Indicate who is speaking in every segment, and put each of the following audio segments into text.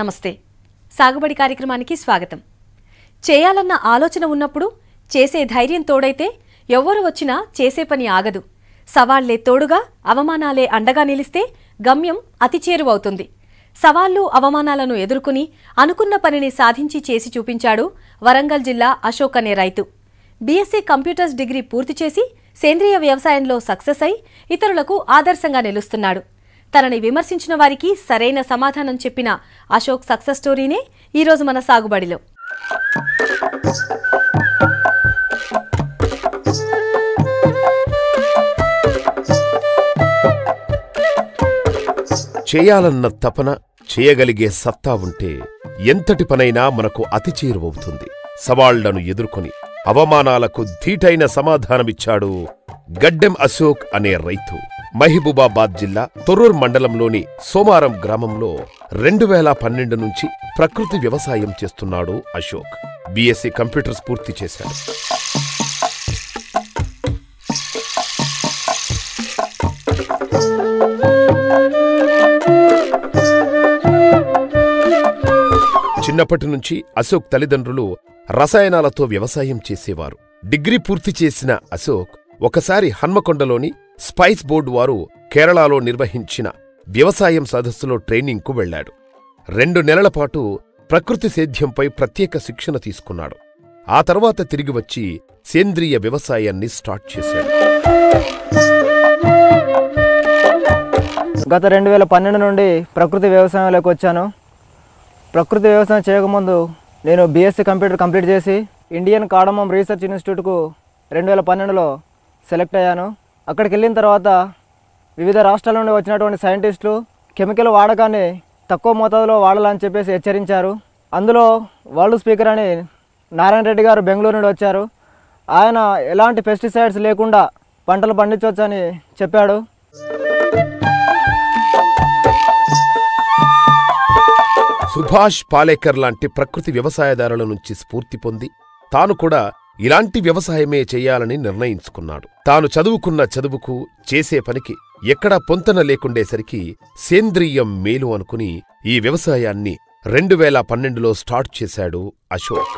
Speaker 1: నమస్తే. సాగుబడి కార్యక్రమానికి స్వాగతం. చేయాలన్న ఆలోచన ఉన్నప్పుడు చేసే ధైర్యం తోడైతే ఎవ్వరు వచ్చినా చేసే పని ఆగదు. సవాళ్లే తోడుగా అవమానాలే అండగా నిలిస్తే గమ్యం అతి చేరువవుతుంది. సవాళ్లు అవమానాలను ఎదుర్కొని అనుకున్న పనిని సాధించి చేసి చూపించాడు వరంగల్ జిల్లా అశోక్ అనే రైతు. బీఎస్సీ కంప్యూటర్స్ డిగ్రీ పూర్తి చేసి సేంద్రియ వ్యవసాయంలో సక్సెస్ అయి ఇతరులకు ఆదర్శంగా నిలుస్తున్నాడు. తనని విమర్శించిన వారికి సరైన సమాధానం చెప్పిన అశోక్ సక్సెస్ స్టోరీనే ఈరోజు మన సాగుబడిలో.
Speaker 2: చేయాలన్న తపన, చేయగలిగే సత్తా ఉంటే ఎంతటి పనైనా మనకు అతి చేరువవుతుంది. సవాళ్లను ఎదుర్కొని అవమానాలకు ధీటైన సమాధానమిచ్చాడు గడ్డెం అశోక్ అనే రైతు. మహబూబాబాద్ జిల్లా తొర్రూర్ మండలంలోని సోమారం గ్రామంలో 2012 నుంచి ప్రకృతి వ్యవసాయం చేస్తున్నాడు అశోక్. బీఎస్సీ కంప్యూటర్స్ పూర్తి చేశాడు. చిన్నప్పటి నుంచి అశోక్ తల్లిదండ్రులు రసాయనాలతో వ్యవసాయం చేసేవారు. డిగ్రీ పూర్తి చేసిన అశోక్ ఒకసారి హన్మకొండలోని స్పైస్ బోర్డు వారు కేరళలో నిర్వహించిన వ్యవసాయం సదస్సులో ట్రైనింగ్కు వెళ్లాడు. 2 నెలల పాటు ప్రకృతి సేద్యంపై ప్రత్యేక శిక్షణ తీసుకున్నాడు. ఆ తర్వాత తిరిగి వచ్చి సేంద్రియ వ్యవసాయాన్ని స్టార్ట్ చేశాడు.
Speaker 3: గత 2012 నుండి ప్రకృతి వ్యవసాయంలోకి వచ్చాను. ప్రకృతి వ్యవసాయం చేయకముందు నేను బీఎస్సీ కంప్యూటర్ కంప్లీట్ చేసి ఇండియన్ కార్డమమ్ రీసెర్చ్ ఇన్స్టిట్యూట్కు 2012లో సెలెక్ట్ అయ్యాను. అక్కడికి వెళ్ళిన తర్వాత వివిధ రాష్ట్రాల నుండి వచ్చినటువంటి సైంటిస్టులు కెమికల్ వాడకాన్ని తక్కువ మోతాదులో వాడాలని చెప్పేసి హెచ్చరించారు. అందులో వరల్డ్ స్పీకర్ అని నారాయణ రెడ్డి గారు బెంగళూరు నుండి వచ్చారు. ఆయన ఎలాంటి పెస్టిసైడ్స్ లేకుండా పంటలు పండించవచ్చని చెప్పాడు.
Speaker 2: సుభాష్ పాలేకర్ లాంటి ప్రకృతి వ్యవసాయదారుల నుంచి స్ఫూర్తి పొంది తాను కూడా ఇలాంటి వ్యవసాయమే చెయ్యాలని నిర్ణయించుకున్నాడు. తాను చదువుకున్న చదువుకు, చేసే పనికి ఎక్కడా పొంతన లేకుండేసరికి సేంద్రియం మేలు అనుకుని ఈ వ్యవసాయాన్ని 2012లో స్టార్ట్ చేశాడు అశోక్.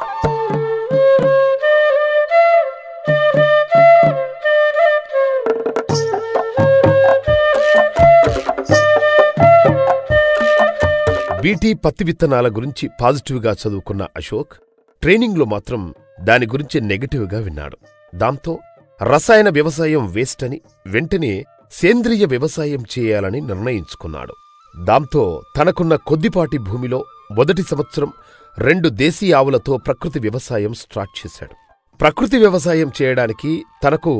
Speaker 2: బీటీ పత్తి విత్తనాల గురించి పాజిటివ్గా చదువుకున్న అశోక్ ట్రైనింగ్లో మాత్రం దాని గురించి నెగటివ్గా విన్నాడు. దాంతో రసాయన వ్యవసాయం వేస్ట్ అని వెంటనే సేంద్రియ వ్యవసాయం చేయాలని నిర్ణయించుకున్నాడు. దాంతో తనకున్న కొద్దిపాటి భూమిలో మొదటి సంవత్సరం 2 దేశీ ఆవులతో ప్రకృతి వ్యవసాయం స్టార్ట్ చేశాడు. ప్రకృతి వ్యవసాయం చేయడానికి తనకు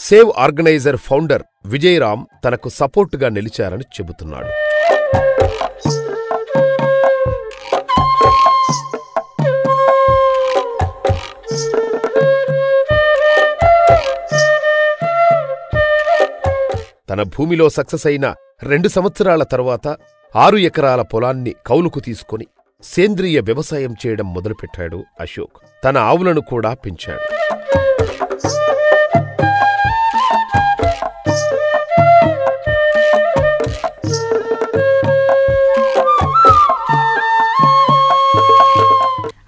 Speaker 2: సేవ్ ఆర్గనైజర్ ఫౌండర్ విజయరామ్ తనకు సపోర్టుగా నిలిచారని చెబుతున్నాడు. తన భూమిలో సక్సెస్ అయిన 2 సంవత్సరాల తర్వాత 6 ఎకరాల పొలాన్ని కౌలుకు తీసుకుని సేంద్రియ వ్యవసాయం చేయడం మొదలుపెట్టాడు అశోక్. తన ఆవులను కూడా పెంచాడు.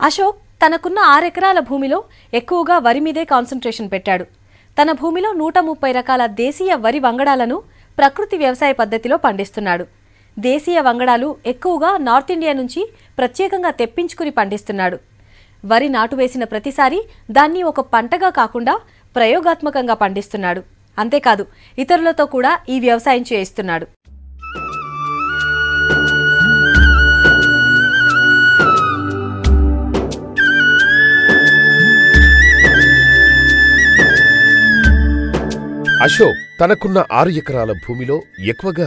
Speaker 1: అశోక్ తనకున్న 6 ఎకరాల భూమిలో ఎక్కువగా వరి మీదే కాన్సంట్రేషన్ పెట్టాడు. తన భూమిలో 130 రకాల దేశీయ వరి వంగడాలను ప్రకృతి వ్యవసాయ పద్ధతిలో పండిస్తున్నాడు. దేశీయ వంగడాలు ఎక్కువగా నార్త్ ఇండియా నుంచి ప్రత్యేకంగా తెప్పించుకుని పండిస్తున్నాడు. వరి నాటు వేసిన ప్రతిసారి దాన్ని ఒక పంటగా కాకుండా ప్రయోగాత్మకంగా పండిస్తున్నాడు. అంతేకాదు ఇతరులతో కూడా ఈ వ్యవసాయం చేయిస్తున్నాడు.
Speaker 2: అశోక్ తనకున్న 6 ఎకరాల భూమిలో ఎక్కువగా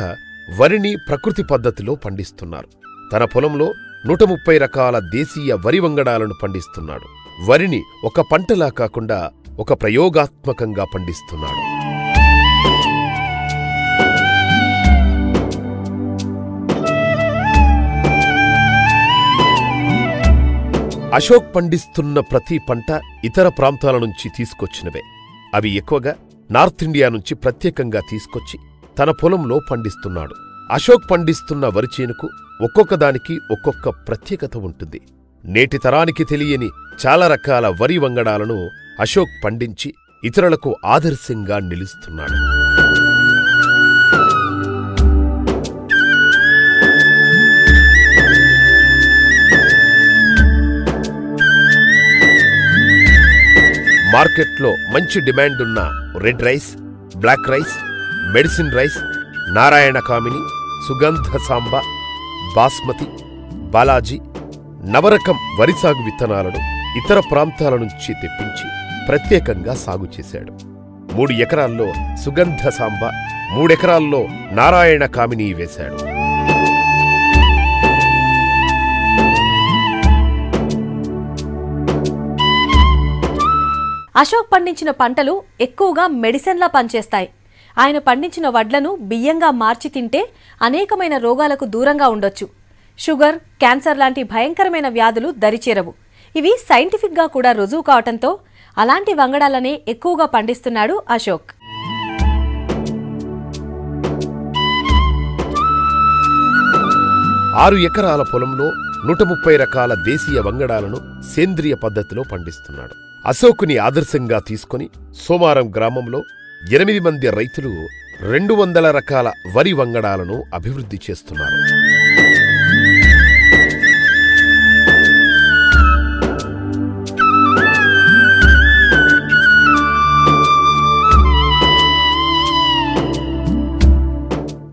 Speaker 2: వరిని ప్రకృతి పద్ధతిలో పండిస్తున్నారు. తన పొలంలో 130 రకాల దేశీయ వరి వంగడాలను పండిస్తున్నాడు. వరిని ఒక పంటలా కాకుండా ఒక ప్రయోగాత్మకంగా పండిస్తున్నాడు. అశోక్ పండిస్తున్న ప్రతి పంట ఇతర ప్రాంతాల నుంచి తీసుకొచ్చినవే. అవి ఎక్కువగా నార్త్ ఇండియా నుంచి ప్రత్యేకంగా తీసుకొచ్చి తన పొలంలో పండిస్తున్నాడు. అశోక్ పండిస్తున్న వరిచేనుకు ఒక్కొక్క దానికి ఒక్కొక్క ప్రత్యేకత ఉంటుంది. నేటి తరానికి తెలియని చాలా రకాల వరి వంగడాలను అశోక్ పండించి ఇతరులకు ఆదర్శంగా నిలుస్తున్నాడు. మార్కెట్లో మంచి డిమాండున్న red rice, black rice, medicine rice, Narayana Kamini, Sugandha Samba, basmati, Balaji, నవరకం వరి సాగు విత్తనాలను ఇతర ప్రాంతాల నుంచి తెప్పించి ప్రత్యేకంగా సాగు చేశాడు. 3 ఎకరాల్లో సుగంధ సాంబ, 3 ఎకరాల్లో నారాయణ కామిని వేశాడు.
Speaker 1: అశోక్ పండించిన పంటలు ఎక్కువగా మెడిసిన్లా పనిచేస్తాయి. ఆయన పండించిన వడ్లను బియ్యంగా మార్చి తింటే అనేకమైన రోగాలకు దూరంగా ఉండొచ్చు. షుగర్, క్యాన్సర్ లాంటి భయంకరమైన వ్యాధులు దరిచేరవు. ఇవి సైంటిఫిక్గా కూడా రుజువు కావటంతో అలాంటి వంగడాలనే ఎక్కువగా పండిస్తున్నాడు అశోక్.
Speaker 2: ఆరు ఎకరాల పొలంలో 130 రకాల దేశీయ వంగడాలను సేంద్రియ పద్ధతిలో పండిస్తున్నాడు. అశోకుని ఆదర్శంగా తీసుకుని సోమారం గ్రామంలో 8 మంది రైతులు 200 రకాల వరి వంగడాలను అభివృద్ధి చేస్తున్నారు.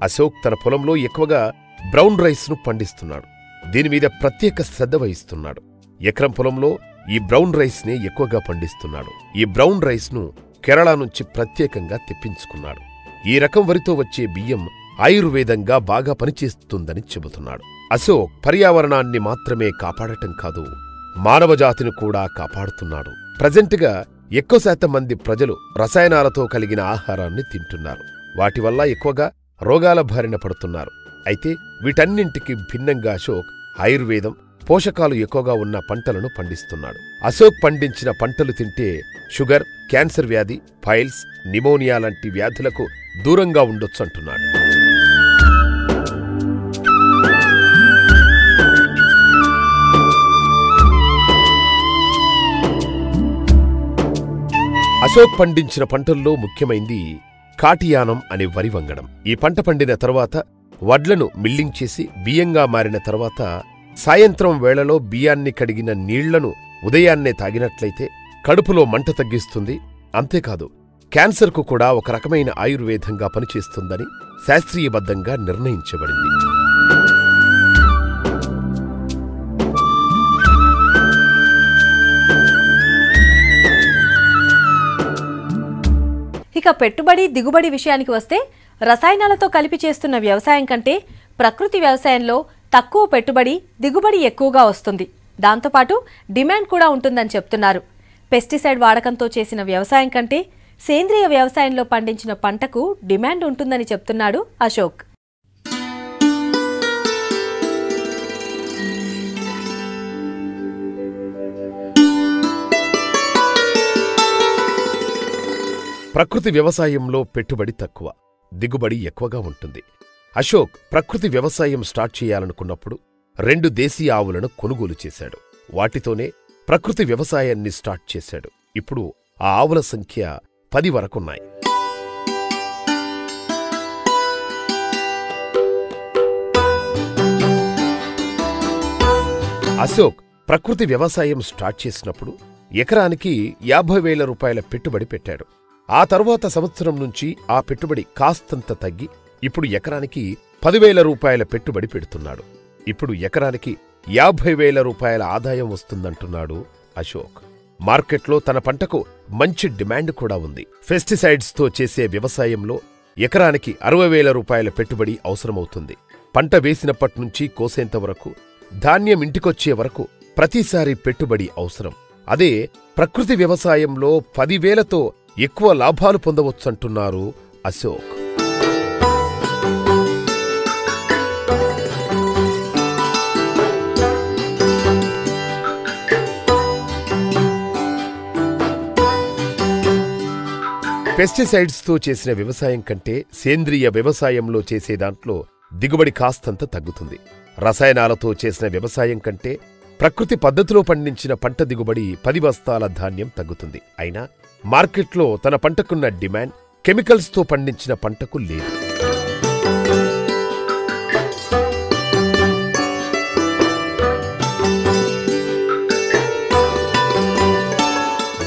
Speaker 2: అశోక్ తన పొలంలో ఎక్కువగా బ్రౌన్ రైస్ను పండిస్తున్నాడు. దీనిమీద ప్రత్యేక శ్రద్ధ వహిస్తున్నాడు. ఎకరం పొలంలో ఈ బ్రౌన్ రైస్నే ఎక్కువగా పండిస్తున్నాడు. ఈ బ్రౌన్ రైస్ను కేరళ నుంచి ప్రత్యేకంగా తెప్పించుకున్నాడు. ఈ రకం వరితో వచ్చే బియ్యం ఆయుర్వేదంగా బాగా పనిచేస్తుందని చెబుతున్నాడు. అశోక్ పర్యావరణాన్ని మాత్రమే కాపాడటం కాదు, మానవజాతిని కూడా కాపాడుతున్నాడు. ప్రజెంట్గా ఎక్కువ శాతం మంది ప్రజలు రసాయనాలతో కలిగిన ఆహారాన్ని తింటున్నారు. వాటి వల్ల ఎక్కువగా రోగాల బారిన పడుతున్నారు. అయితే వీటన్నింటికి భిన్నంగా అశోక్ ఆయుర్వేదం, పోషకాలు ఎక్కువగా ఉన్న పంటలను పండిస్తున్నాడు. అశోక్ పండించిన పంటలు తింటే షుగర్, క్యాన్సర్ వ్యాధి, పైల్స్, నిమోనియా లాంటి వ్యాధులకు దూరంగా ఉండొచ్చంటున్నాడు. అశోక్ పండించిన పంటల్లో ముఖ్యమైంది కాటియానం అనే వరి వంగడం. ఈ పంట పండిన తర్వాత వడ్లను మిల్లింగ్ చేసి బియ్యంగా మారిన తర్వాత సాయంత్రం వేళలో బియ్యాన్ని కడిగిన నీళ్లను ఉదయాన్నే తాగినట్లయితే కడుపులో మంట తగ్గిస్తుంది. అంతేకాదు, క్యాన్సర్కు కూడా ఒక రకమైన ఆయుర్వేదంగా పనిచేస్తుందని శాస్త్రీయబద్ధంగా నిర్ణయించబడింది.
Speaker 1: ఇక పెట్టుబడి, దిగుబడి విషయానికి వస్తే రసాయనాలతో కలిపి చేస్తున్న వ్యవసాయం కంటే ప్రకృతి వ్యవసాయంలో తక్కువ పెట్టుబడి, దిగుబడి ఎక్కువగా వస్తుంది. దాంతోపాటు డిమాండ్ కూడా ఉంటుందని చెప్తున్నారు. పెస్టిసైడ్ వాడకంతో చేసిన వ్యవసాయం కంటే సేంద్రియ వ్యవసాయంలో పండించిన పంటకు డిమాండ్ ఉంటుందని చెప్తున్నాడు అశోక్.
Speaker 2: ప్రకృతి వ్యవసాయంలో పెట్టుబడి తక్కువ, దిగుబడి ఎక్కువగా ఉంటుంది. అశోక్ ప్రకృతి వ్యవసాయం స్టార్ట్ చేయాలనుకున్నప్పుడు 2 దేశీయ ఆవులను కొనుగోలు చేశాడు. వాటితోనే ప్రకృతి వ్యవసాయాన్ని స్టార్ట్ చేశాడు. ఇప్పుడు ఆ ఆవుల సంఖ్య 10 వరకున్నాయి. అశోక్ ప్రకృతి వ్యవసాయం స్టార్ట్ చేసినప్పుడు ఎకరానికి 50,000 రూపాయల పెట్టుబడి పెట్టాడు. ఆ తరువాత సంవత్సరం నుంచి ఆ పెట్టుబడి కాస్తంత తగ్గి ఇప్పుడు ఎకరానికి 10,000 రూపాయల పెట్టుబడి పెడుతున్నాడు. ఇప్పుడు ఎకరానికి 50,000 రూపాయల ఆదాయం వస్తుందంటున్నాడు అశోక్. మార్కెట్లో తన పంటకు మంచి డిమాండ్ కూడా ఉంది. పెస్టిసైడ్స్తో చేసే వ్యవసాయంలో ఎకరానికి 60,000 రూపాయల పెట్టుబడి అవసరమవుతుంది. పంట వేసినప్పట్నుంచి కోసేంత వరకు, ధాన్యం ఇంటికొచ్చే వరకు ప్రతిసారి పెట్టుబడి అవసరం. అదే ప్రకృతి వ్యవసాయంలో 10,000తో ఎక్కువ లాభాలు పొందవచ్చంటున్నారు అశోక్. పెస్టిసైడ్స్తో చేసిన వ్యవసాయం కంటే సేంద్రియ వ్యవసాయంలో చేసే దాంట్లో దిగుబడి కాస్తంత తగ్గుతుంది. రసాయనాలతో చేసిన వ్యవసాయం కంటే ప్రకృతి పద్ధతిలో పండించిన పంట దిగుబడి 10 బస్తాల ధాన్యం తగ్గుతుంది. అయినా మార్కెట్లో తన పంటకున్న డిమాండ్ కెమికల్స్తో పండించిన పంటకు లేదు.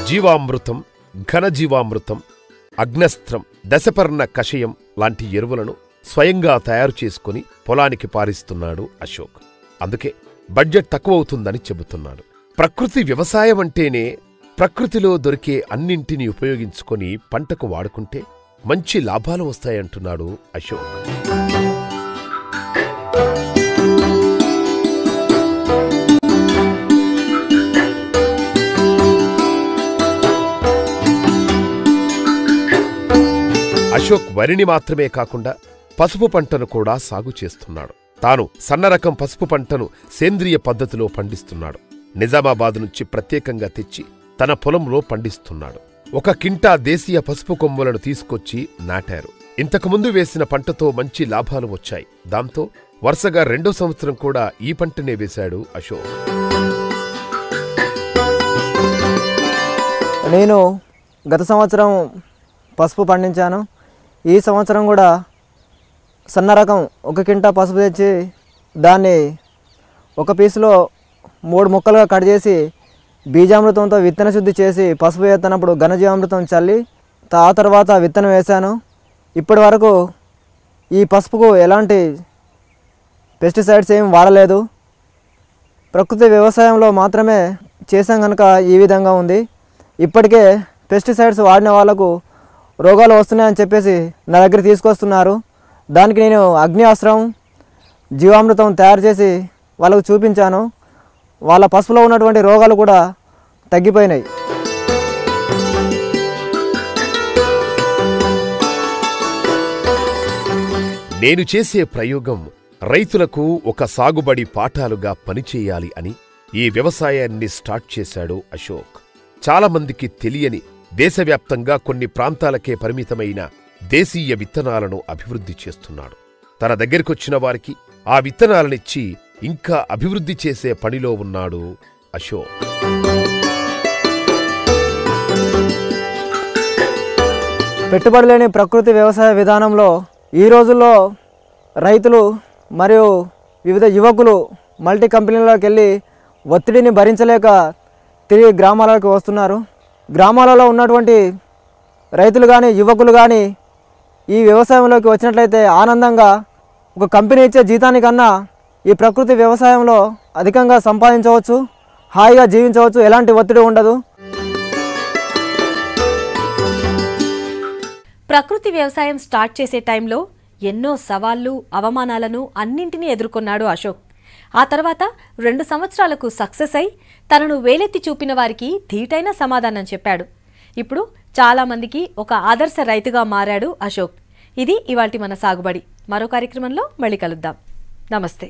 Speaker 2: జీవామృతం, ఘనజీవామృతం, అగ్నస్త్రం, దశపర్ణ కషయం లాంటి ఎరువులను స్వయంగా తయారు చేసుకుని పొలానికి పారిస్తున్నాడు అశోక్. అందుకే బడ్జెట్ తక్కువవుతుందని చెబుతున్నాడు. ప్రకృతి వ్యవసాయం అంటేనే ప్రకృతిలో దొరికే అన్నింటినీ ఉపయోగించుకొని పంటకు వాడుకుంటే మంచి లాభాలు వస్తాయంటున్నాడు అశోక్. అశోక్ వరిని మాత్రమే కాకుండా పసుపు పంటను కూడా సాగు చేస్తున్నాడు. తాను సన్నరకం పసుపు పంటను సేంద్రియ పద్ధతిలో పండిస్తున్నాడు. నిజామాబాద్ నుంచి ప్రత్యేకంగా తెచ్చి తన పొలంలో పండిస్తున్నాడు. 1 కింటా దేశీయ పసుపు కొమ్ములను తీసుకొచ్చి నాటారు. ఇంతకుముందు వేసిన పంటతో మంచి లాభాలు వచ్చాయి. దాంతో వరుసగా 2వ సంవత్సరం కూడా ఈ పంటనే వేశాడు అశోక్.
Speaker 3: నేను గత సంవత్సరం పసుపు పండించాను. ఈ సంవత్సరం కూడా సన్న రకం 1 కింటా పసుపు తెచ్చి దాన్ని ఒక పీసులో 3 ముక్కలుగా కట్ చేసి బీజామృతంతో విత్తన శుద్ధి చేసి పసుపు వేస్తున్నప్పుడు ఘనజీవామృతం చల్లి ఆ తర్వాత విత్తనం వేశాను. ఇప్పటి వరకు ఈ పసుపుకు ఎలాంటి పెస్టిసైడ్స్ ఏం వాడలేదు. ప్రకృతి వ్యవసాయంలో మాత్రమే చేసాం కనుక ఈ విధంగా ఉంది. ఇప్పటికే పెస్టిసైడ్స్ వాడిన వాళ్ళకు రోగాలు వస్తున్నాయని చెప్పేసి నా దగ్గర తీసుకొస్తున్నారు. దానికి నేను అగ్ని అస్త్రం, జీవామృతం తయారు చేసి వాళ్ళకు చూపించాను. వాళ్ళ పసుపులో ఉన్నటువంటి రోగాలు కూడా తగ్గిపోయినాయి.
Speaker 2: నేను చేసే ప్రయోగం రైతులకు ఒక సాగుబడి పాఠాలుగా పనిచేయాలి అని ఈ వ్యవసాయాన్ని స్టార్ట్ చేశాడు అశోక్. చాలామందికి తెలియని దేశవ్యాప్తంగా కొన్ని ప్రాంతాలకే పరిమితమైన దేశీయ విత్తనాలను అభివృద్ధి చేస్తున్నాడు. తన దగ్గరికొచ్చిన వారికి ఆ విత్తనాలనిచ్చి ఇంకా అభివృద్ధి చేసే పనిలో ఉన్నాడు అశోక్.
Speaker 3: పెట్టుబడి లేని ప్రకృతి వ్యవసాయ విధానంలో ఈ రోజుల్లో రైతులు మరియు వివిధ యువకులు మల్టీ కంపెనీలకు వెళ్ళి ఒత్తిడిని భరించలేక తిరిగి గ్రామాలకు వస్తున్నారు. గ్రామాలలో ఉన్నటువంటి రైతులు కానీ యువకులు కానీ ఈ వ్యవసాయంలోకి వచ్చినట్లయితే ఆనందంగా ఒక కంపెనీ ఇచ్చే జీతానికన్నా ఈ ప్రకృతి వ్యవసాయంలో అధికంగా సంపాదించవచ్చు, హాయిగా జీవించవచ్చు, ఎలాంటి ఒత్తిడి ఉండదు.
Speaker 1: ప్రకృతి వ్యవసాయం స్టార్ట్ చేసే టైంలో ఎన్నో సవాళ్లు, అవమానాలను అన్నింటినీ ఎదుర్కొన్నాడు అశోక్. ఆ తర్వాత 2 సంవత్సరాలకు సక్సెస్ అయి తనను వేలెత్తి చూపిన వారికి ధీటైన సమాధానం చెప్పాడు. ఇప్పుడు చాలా మందికి ఒక ఆదర్శ రైతుగా మారాడు అశోక్. ఇది ఇవాల్టి మన సాగుబడి. మరో కార్యక్రమంలో మళ్ళీ కలుద్దాం. నమస్తే.